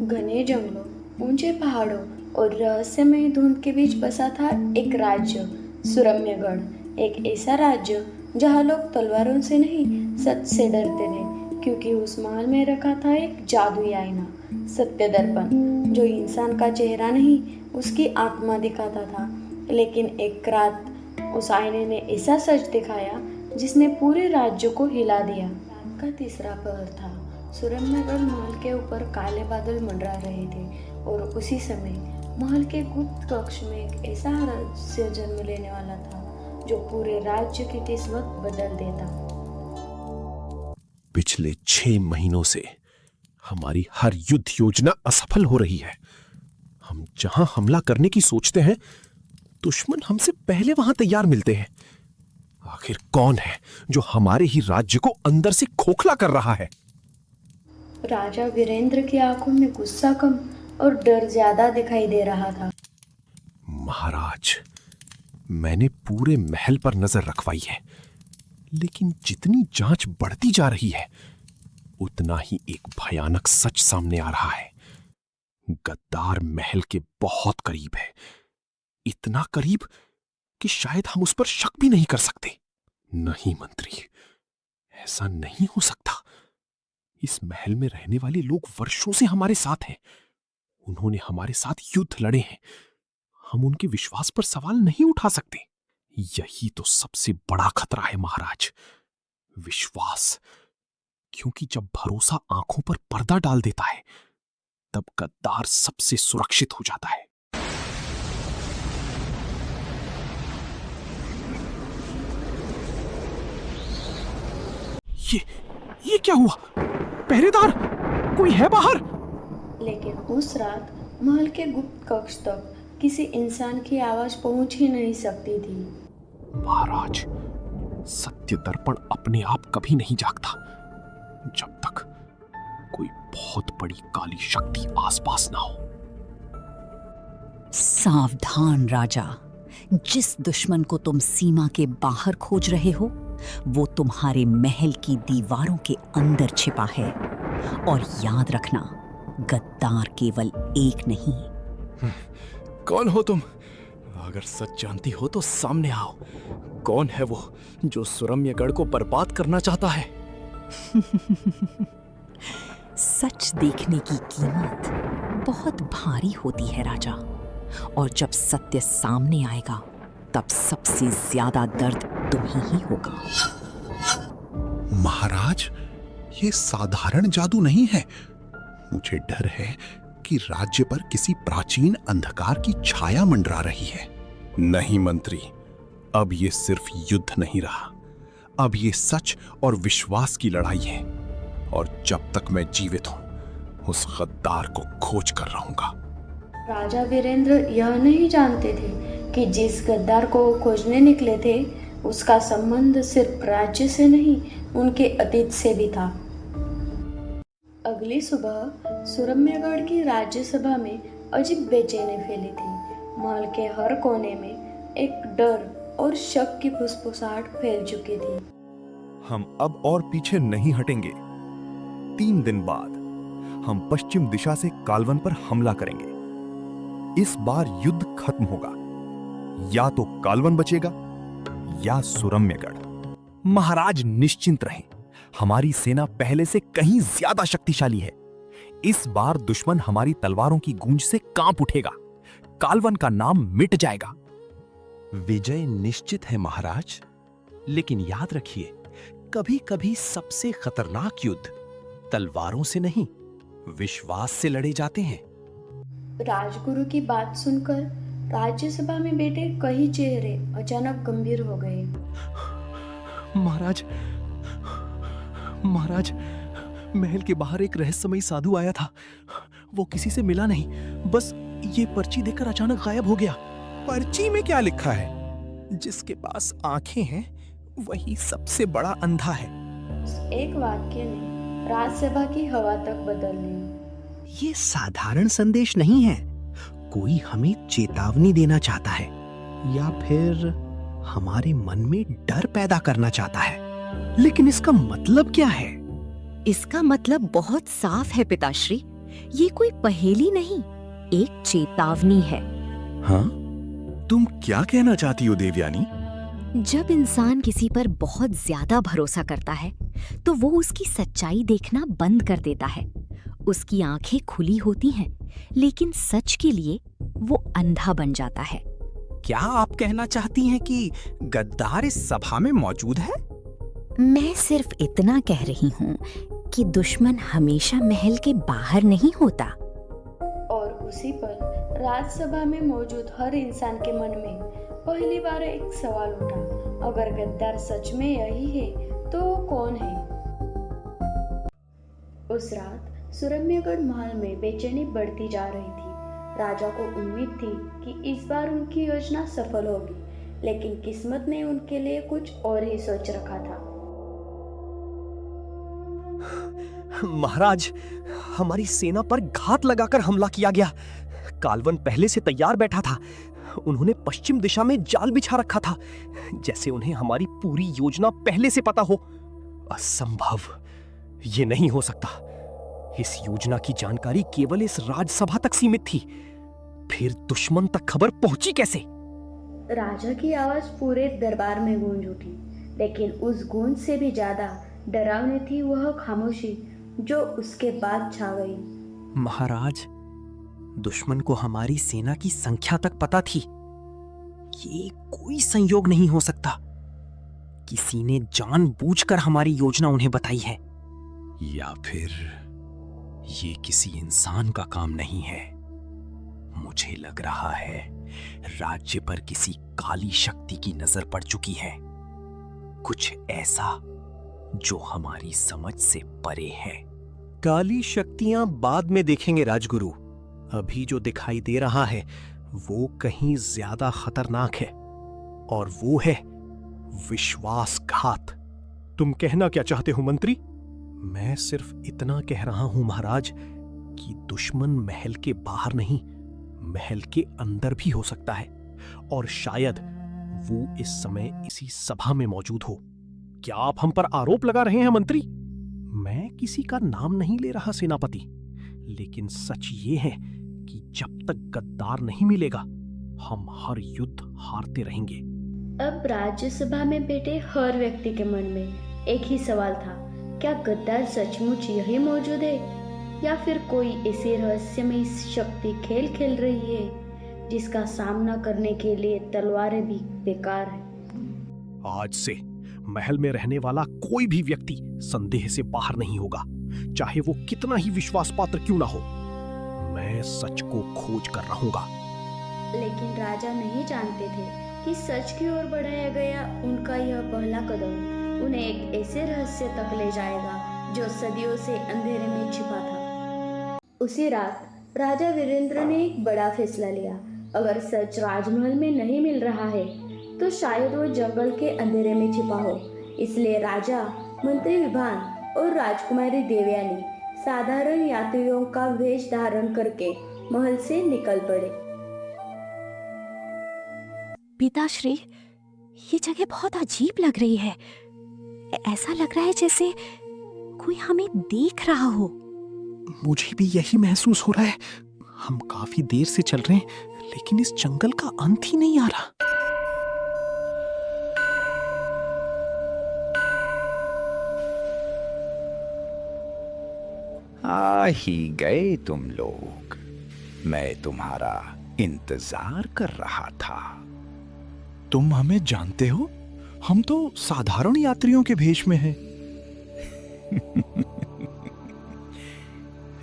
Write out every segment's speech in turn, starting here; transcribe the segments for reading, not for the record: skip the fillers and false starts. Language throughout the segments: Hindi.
घने जंगलों, ऊंचे पहाड़ों और रहस्यमय धुंध के बीच बसा था एक राज्य, सुरम्यगढ़। एक ऐसा राज्य जहाँ लोग तलवारों से नहीं, सच से डरते थे, क्योंकि उस महल में रखा था एक जादुई आईना, सत्य दर्पण, जो इंसान का चेहरा नहीं, उसकी आत्मा दिखाता था। लेकिन एक रात उस आईने ने ऐसा सच दिखाया जिसने पूरे राज्य को हिला दिया। रात का तीसरा पहर था। सुरम्यगढ़ महल के ऊपर काले बादल मंडरा रहे थे और उसी समय महल के गुप्त कक्ष में एक ऐसा रहस्य जन्म लेने वाला था जो पूरे राज्य की किस्मत बदल देता। पिछले 6 महीनों से हमारी हर युद्ध योजना असफल हो रही है। हम जहां हमला करने की सोचते हैं, दुश्मन हमसे पहले वहां तैयार मिलते हैं। आखिर कौन है जो हमारे ही राज्य को अंदर से खोखला कर रहा है? राजा वीरेंद्र की आंखों में गुस्सा कम और डर ज्यादा दिखाई दे रहा था। महाराज, मैंने पूरे महल पर नजर रखवाई है, लेकिन जितनी जांच बढ़ती जा रही है, उतना ही एक भयानक सच सामने आ रहा है। गद्दार महल के बहुत करीब है, इतना करीब कि शायद हम उस पर शक भी नहीं कर सकते। नहीं मंत्री, ऐसा नहीं हो सकता। इस महल में रहने वाले लोग वर्षों से हमारे साथ हैं। उन्होंने हमारे साथ युद्ध लड़े हैं। हम उनके विश्वास पर सवाल नहीं उठा सकते। यही तो सबसे बड़ा खतरा है महाराज, विश्वास। क्योंकि जब भरोसा आंखों पर पर्दा डाल देता है, तब गद्दार सबसे सुरक्षित हो जाता है। ये क्या हुआ? पहरेदार, कोई है बाहर? लेकिन उस रात महल के गुप्त कक्ष तक किसी इंसान की आवाज पहुंच ही नहीं सकती थी। महाराज, सत्य दर्पण अपने आप कभी नहीं जागता जब तक कोई बहुत बड़ी काली शक्ति आसपास ना हो। सावधान राजा, जिस दुश्मन को तुम सीमा के बाहर खोज रहे हो, वो तुम्हारे महल की दीवारों के अंदर छिपा है। और याद रखना, गद्दार केवल एक नहीं। कौन हो तुम? अगर सच जानती हो तो सामने आओ। कौन है वो जो सुरम्यगढ़ को बर्बाद करना चाहता है? सच देखने की कीमत बहुत भारी होती है राजा, और जब सत्य सामने आएगा, तब सबसे ज्यादा दर्द तुम्हें ही होगा। महाराज, ये साधारण जादू नहीं है। मुझे डर है कि राज्य पर किसी प्राचीन अंधकार की छाया मंडरा रही है। नहीं मंत्री, अब ये सिर्फ युद्ध नहीं रहा। अब ये सच और विश्वास की लड़ाई है, और जब तक मैं जीवित हूं, उस गद्दार को खोज कर रहूंगा। राजा वीरेंद्र यह नहीं जानते थे कि जिस गद्दार को वो खोजने निकले थे, उसका संबंध सिर्फ राज्य से नहीं, उनके अतीत से भी था। अगली सुबह सुरम्यगढ़ की राज्यसभा में अजीब बेचैनी फैली थी। महल के हर कोने में एक डर और शक की फुसफुसाहट फैल चुकी थी। हम अब और पीछे नहीं हटेंगे। 3 दिन बाद हम पश्चिम दिशा से कालवन पर हमला करेंगे। इस बार युद्ध खत्म होगा। या तो कालवन बचेगा या सुरम्यगढ़। महाराज निश्चिंत रहें, हमारी सेना पहले से कहीं ज्यादा शक्तिशाली है। इस बार दुश्मन हमारी तलवारों की गूंज से कांप उठेगा। कालवन का नाम मिट जाएगा। विजय निश्चित है महाराज, लेकिन याद रखिए, कभी कभी सबसे खतरनाक युद्ध तलवारों से नहीं, विश्वास से लड़े जाते हैं। राजगुरु की बात सुनकर राज्यसभा में बैठे कई चेहरे अचानक गंभीर हो गए। महाराज, महाराज, महल के बाहर एक रहस्यमयी साधु आया था। वो किसी से मिला नहीं, बस ये पर्ची देकर अचानक गायब हो गया। पर्ची में क्या लिखा है? जिसके पास आंखें हैं, वही सबसे बड़ा अंधा है। एक वाक्य ने राज्यसभा की हवा तक बदल दी। ये साधारण संदेश नहीं है। कोई हमें चेतावनी देना चाहता है, या फिर हमारे मन में डर पैदा करना चाहता है। लेकिन इसका मतलब क्या है? इसका मतलब बहुत साफ है पिताश्री। ये कोई पहेली नहीं, एक चेतावनी है। हाँ, तुम क्या कहना चाहती हो देवयानी? जब इंसान किसी पर बहुत ज्यादा भरोसा करता है तो वो उसकी सच्चाई देखना बंद कर देता है। उसकी आंखें खुली होती हैं, लेकिन सच के लिए वो अंधा बन जाता है। क्या आप कहना चाहती हैं कि गद्दार इस सभा में मौजूद है? मैं सिर्फ इतना कह रही हूँ कि दुश्मन हमेशा महल के बाहर नहीं होता। और उसी पर राज्यसभा में मौजूद हर इंसान के मन में पहली बार एक सवाल उठा, अगर गद्दार सच में यही है तो वो कौन है? उस रात सुरम्यगढ़ महल में बेचैनी बढ़ती जा रही थी। राजा को उम्मीद थी कि इस बार उनकी योजना सफल होगी, लेकिन किस्मत ने उनके लिए कुछ और ही सोच रखा था। महाराज, हमारी सेना पर घात लगाकर हमला किया गया। कालवन पहले से तैयार बैठा था। उन्होंने पश्चिम दिशा में जाल बिछा रखा था, जैसे उन्हें हमारी पूरी योजना पहले से पता हो। असंभव, ये नहीं हो सकता। इस योजना की जानकारी केवल इस राजसभा तक सीमित थी, फिर दुश्मन तक खबर पहुंची कैसे? राजा की आवाज पूरे दरबार में गूंज उठी, लेकिन उस गूंज से भी ज्यादा डरावनी थी वह खामोशी जो उसके बाद छा गई। महाराज, दुश्मन को हमारी सेना की संख्या तक पता थी। ये कोई संयोग नहीं हो सकता। किसी ने जानबूझकर हमारी योजना उन्हें बताई है। या फिर ये किसी इंसान का काम नहीं है। मुझे लग रहा है राज्य पर किसी काली शक्ति की नजर पड़ चुकी है, कुछ ऐसा जो हमारी समझ से परे है। काली शक्तियां बाद में देखेंगे राजगुरु। अभी जो दिखाई दे रहा है वो कहीं ज्यादा खतरनाक है, और वो है विश्वासघात। तुम कहना क्या चाहते हो मंत्री? मैं सिर्फ इतना कह रहा हूं महाराज कि दुश्मन महल के बाहर नहीं, महल के अंदर भी हो सकता है, और शायद वो इस समय इसी सभा में मौजूद हो। क्या आप हम पर आरोप लगा रहे हैं मंत्री? मैं किसी का नाम नहीं ले रहा सेनापति, लेकिन सच ये है कि जब तक गद्दार नहीं मिलेगा हम हर युद्ध हारते रहेंगे। अब राज्यसभा में बैठे हर व्यक्ति के मन में एक ही सवाल था, क्या गद्दार सचमुच यही मौजूद है, या फिर कोई ऐसी रहस्यमयी शक्ति खेल खेल रही है जिसका सामना करने के लिए तलवारें भी बेकार है। आज से महल में रहने वाला कोई भी व्यक्ति संदेह से बाहर नहीं होगा, चाहे वो कितना ही विश्वास पात्र क्यों ना हो। मैं सच को खोज कर रहूंगा। लेकिन राजा नहीं जानते थे कि सच की ओर बढ़ाया गया उनका यह पहला कदम उन्हें एक ऐसे रहस्य तक ले जाएगा जो सदियों से अंधेरे में छिपा था। उसी रात राजा वीरेंद्र ने एक बड़ा फैसला लिया। अगर सच राजमहल में नहीं मिल रहा है तो शायद वो जंगल के अंधेरे में छिपा हो। इसलिए राजा, मंत्री विभान और राजकुमारी देवयानी साधारण यात्रियों का वेश धारण करके महल से निकल पड़े। पिताश्री, ये जगह बहुत अजीब लग रही है। ऐसा लग रहा है जैसे कोई हमें देख रहा हो। मुझे भी यही महसूस हो रहा है। हम काफी देर से चल रहे हैं, लेकिन इस जंगल का अंत ही नहीं आ रहा। आ ही गए तुम लोग। मैं तुम्हारा इंतजार कर रहा था। तुम हमें जानते हो? हम तो साधारण यात्रियों के भेष में हैं।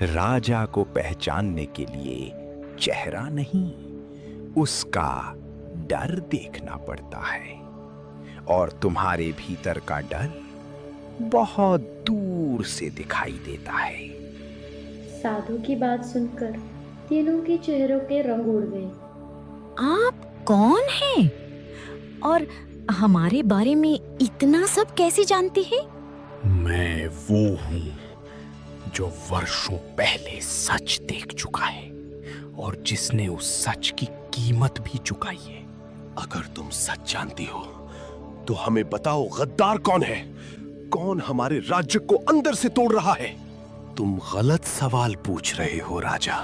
राजा को पहचानने के लिए चेहरा नहीं, उसका डर देखना पड़ता है, और तुम्हारे भीतर का डर बहुत दूर से दिखाई देता है। साधु की बात सुनकर तीनों के चेहरों के रंग उड़ गए। आप कौन हैं? और हमारे बारे में इतना सब कैसे जानते हैं? मैं वो हूं जो वर्षों पहले सच देख चुका है और जिसने उस सच की कीमत भी चुकाई है। अगर तुम सच जानती हो तो हमें बताओ, गद्दार कौन है? कौन हमारे राज्य को अंदर से तोड़ रहा है? तुम गलत सवाल पूछ रहे हो राजा।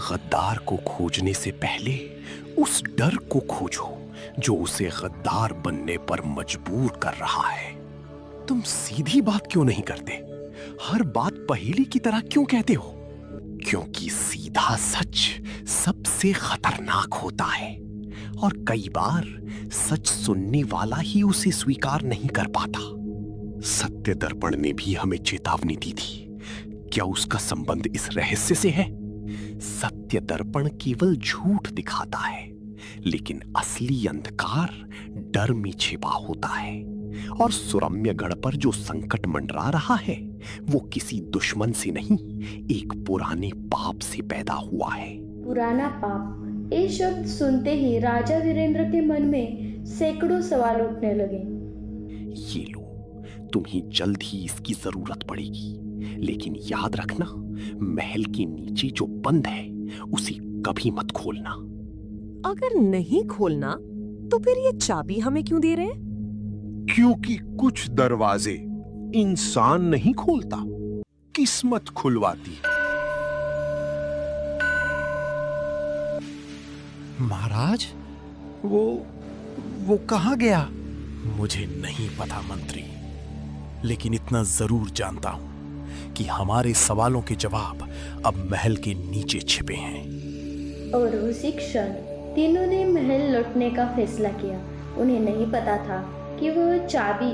गद्दार को खोजने से पहले उस डर को खोजो जो उसे गद्दार बनने पर मजबूर कर रहा है। तुम सीधी बात क्यों नहीं करते? हर बात पहेली की तरह क्यों कहते हो? क्योंकि सीधा सच सबसे खतरनाक होता है और कई बार सच सुनने वाला ही उसे स्वीकार नहीं कर पाता। सत्य दर्पण ने भी हमें चेतावनी दी थी। क्या उसका संबंध इस रहस्य से है? सत्य दर्पण केवल झूठ दिखाता है, लेकिन असली अंधकार डर में छिपा होता है। और सुरम्यगढ़ पर जो संकट मंडरा रहा है वो किसी दुश्मन से नहीं, एक पुराने पाप से पैदा हुआ है। पुराना पाप, ये शब्द सुनते ही राजा वीरेंद्र के मन में सैकड़ों सवाल उठने लगे। ये लो, तुम्हें जल्द ही इसकी जरूरत पड़ेगी, लेकिन याद रखना, महल के नीचे जो बंद है उसे कभी मत खोलना। अगर नहीं खोलना तो फिर ये चाबी हमें क्यों दे रहे हैं? क्योंकि कुछ दरवाजे इंसान नहीं खोलता, किस्मत खुलवाती है। महाराज, वो कहाँ गया? मुझे नहीं पता मंत्री, लेकिन इतना जरूर जानता हूं कि हमारे सवालों के जवाब अब महल के नीचे छिपे हैं। और उसी क्षण तीनों ने महल लौटने का फैसला किया। उन्हें नहीं पता था कि वह चाबी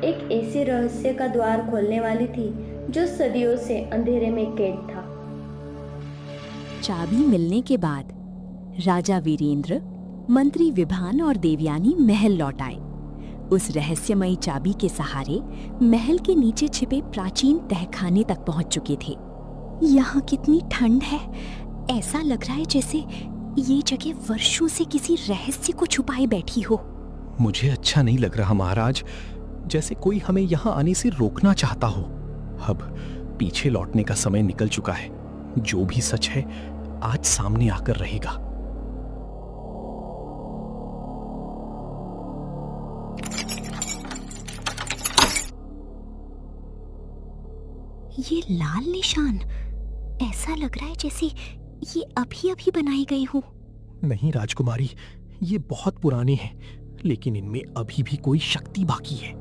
एक ऐसे रहस्य का द्वार खोलने वाली थी जो सदियों से अंधेरे में कैद था। चाबी मिलने के बाद राजा वीरेंद्र, मंत्री विभान और देवयानी महल लौट आए। उस रहस्यमयी चाबी के सहारे महल के नीचे छिपे प्राचीन तहखाने तक पहुंच चुके थे। यहाँ कितनी ठंड है, ऐसा लग रहा है जैसे ये जगह वर्षों से किसी रहस्य को छुपाए बैठी हो। मुझे अच्छा नहीं लग रहा महाराज, जैसे कोई हमें यहाँ आने से रोकना चाहता हो। अब पीछे लौटने का समय निकल चुका है। जो भी सच है आज सामने आकर रहेगा। ये लाल निशान, ऐसा लग रहा है जैसे ये अभी अभी बनाए गए हो। नहीं राजकुमारी, ये बहुत पुराने हैं, लेकिन इनमें अभी भी कोई शक्ति बाकी है।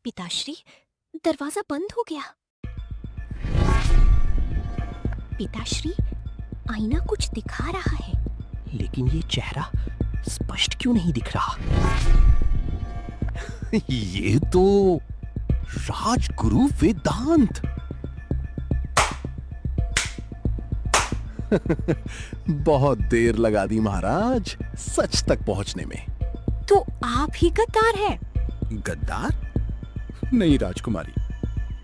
पिताश्री, दरवाजा बंद हो गया। पिताश्री, आईना कुछ दिखा रहा है, लेकिन ये चेहरा स्पष्ट क्यों नहीं दिख रहा? ये तो राजगुरु वेदांत। बहुत देर लगा दी महाराज सच तक पहुंचने में। तो आप ही गद्दार है? गद्दार? नहीं राजकुमारी,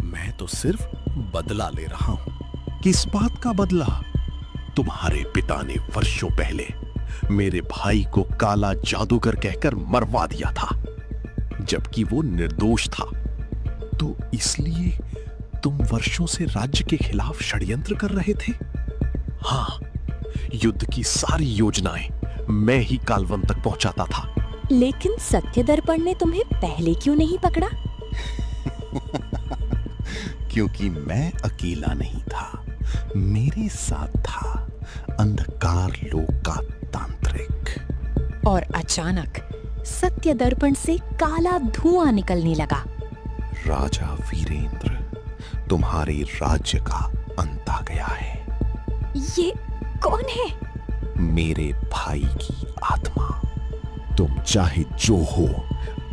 मैं तो सिर्फ बदला ले रहा हूं। किस बात का बदला? तुम्हारे पिता ने वर्षों पहले मेरे भाई को काला जादूगर कहकर मरवा दिया था, जबकि वो निर्दोष था। तो इसलिए तुम वर्षों से राज्य के खिलाफ षड्यंत्र कर रहे थे? हाँ, युद्ध की सारी योजनाएं मैं ही कालवन तक पहुंचाता था। लेकिन सत्य दर्पण ने तुम्हें पहले क्यों नहीं पकड़ा? क्योंकि मैं अकेला नहीं था, मेरे साथ था अंधकार लोक का तांत्रिक। और अचानक सत्य दर्पण से काला धुआं निकलने लगा। राजा वीरेंद्र, तुम्हारे राज्य का अंत आ गया है। ये कौन है? मेरे भाई की आत्मा। तुम चाहे जो हो,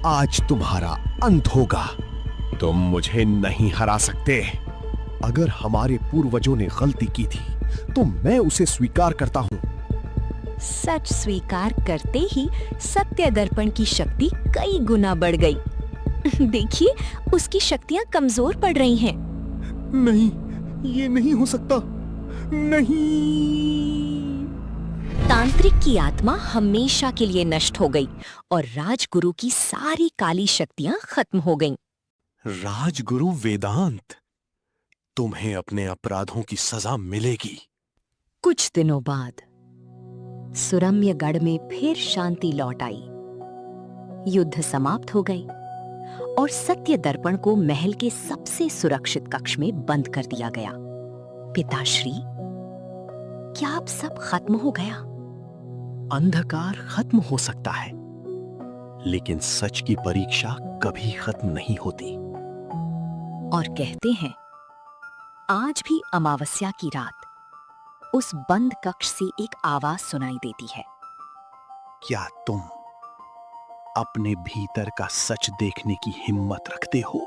आज तुम्हारा अंत होगा। तुम मुझे नहीं हरा सकते। अगर हमारे पूर्वजों ने गलती की थी तो मैं उसे स्वीकार करता हूं। सच स्वीकार करते ही सत्य दर्पण की शक्ति कई गुना बढ़ गई। देखिए, उसकी शक्तियां कमजोर पड़ रही हैं। नहीं, ये नहीं हो सकता। नहीं। तांत्रिक की आत्मा हमेशा के लिए नष्ट हो गई और राजगुरु की सारी काली शक्तियां खत्म हो गईं। राजगुरु वेदांत, तुम्हें अपने अपराधों की सजा मिलेगी। कुछ दिनों बाद सुरम्यगढ़ में फिर शांति लौट आई। युद्ध समाप्त हो गई और सत्य दर्पण को महल के सबसे सुरक्षित कक्ष में बंद कर दिया गया। पिताश्री, क्या अब सब खत्म हो गया? अंधकार खत्म हो सकता है, लेकिन सच की परीक्षा कभी खत्म नहीं होती। और कहते हैं, आज भी अमावस्या की रात उस बंद कक्ष से एक आवाज सुनाई देती है। क्या तुम अपने भीतर का सच देखने की हिम्मत रखते हो?